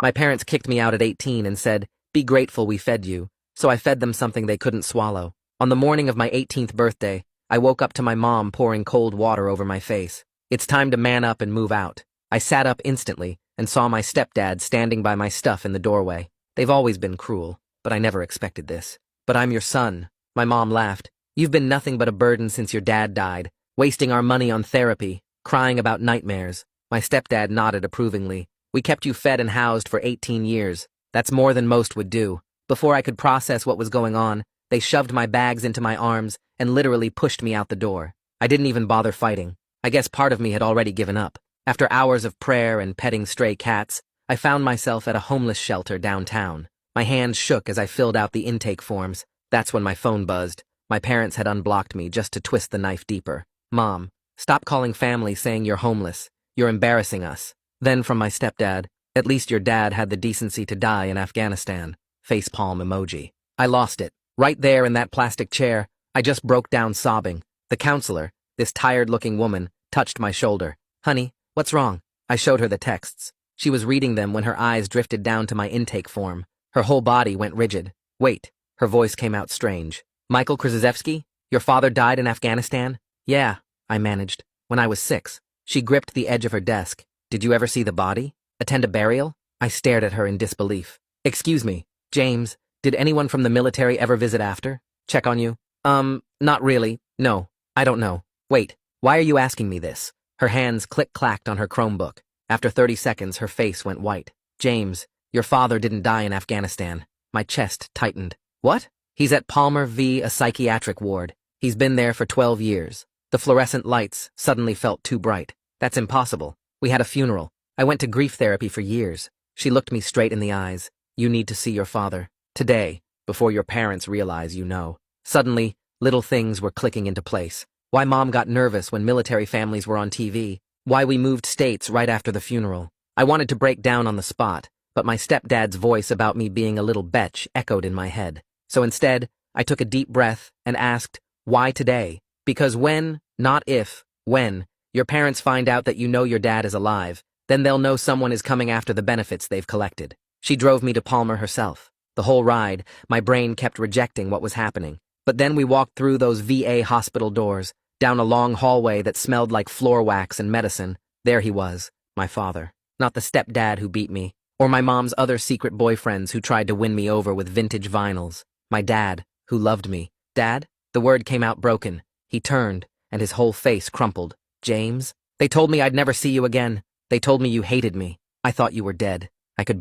My parents kicked me out at 18 and said, "Be grateful we fed you." So I fed them something they couldn't swallow. On the morning of my 18th birthday, I woke up to my mom pouring cold water over my face. It's time to man up and move out. I sat up instantly and saw my stepdad standing by my stuff in the doorway. They've always been cruel, but I never expected this. "But I'm your son." My mom laughed. "You've been nothing but a burden since your dad died, wasting our money on therapy, crying about nightmares." My stepdad nodded approvingly. "We kept you fed and housed for 18 years. That's more than most would do." Before I could process what was going on, they shoved my bags into my arms and literally pushed me out the door. I didn't even bother fighting. I guess part of me had already given up. After hours of prayer and petting stray cats, I found myself at a homeless shelter downtown. My hands shook as I filled out the intake forms. That's when my phone buzzed. My parents had unblocked me just to twist the knife deeper. "Mom, stop calling family saying you're homeless. You're embarrassing us." Then from my stepdad, "At least your dad had the decency to die in Afghanistan." Facepalm emoji. I lost it. Right there in that plastic chair, I just broke down sobbing. The counselor, this tired-looking woman, touched my shoulder. "Honey, what's wrong?" I showed her the texts. She was reading them when her eyes drifted down to my intake form. Her whole body went rigid. "Wait." Her voice came out strange. "Michael Krzyzewski? Your father died in Afghanistan?" "Yeah," I managed. "When I was 6. She gripped the edge of her desk. "Did you ever see the body? Attend a burial?" I stared at her in disbelief. "Excuse me, James, did anyone from the military ever visit after? Check on you?" Not really. No, I don't know." "Wait, why are you asking me this?" Her hands click-clacked on her Chromebook. After 30 seconds, her face went white. "James, your father didn't die in Afghanistan." My chest tightened. "What?" "He's at Palmer V, a psychiatric ward. He's been there for 12 years. The fluorescent lights suddenly felt too bright. That's impossible. We had a funeral. I went to grief therapy for years." She looked me straight in the eyes. "You need to see your father. Today, before your parents realize you know." Suddenly, little things were clicking into place. Why Mom got nervous when military families were on TV. Why we moved states right after the funeral. I wanted to break down on the spot, but my stepdad's voice about me being a little betch echoed in my head. So instead, I took a deep breath and asked, "Why today?" "Because when, not if, when, your parents find out that you know your dad is alive, then they'll know someone is coming after the benefits they've collected." She drove me to Palmer herself. The whole ride, my brain kept rejecting what was happening. But then we walked through those VA hospital doors, down a long hallway that smelled like floor wax and medicine. There he was, my father. Not the stepdad who beat me, or my mom's other secret boyfriends who tried to win me over with vintage vinyls. My dad, who loved me. "Dad?" The word came out broken. He turned, and his whole face crumpled. "James? They told me I'd never see you again. They told me you hated me. I thought you were dead." I could barely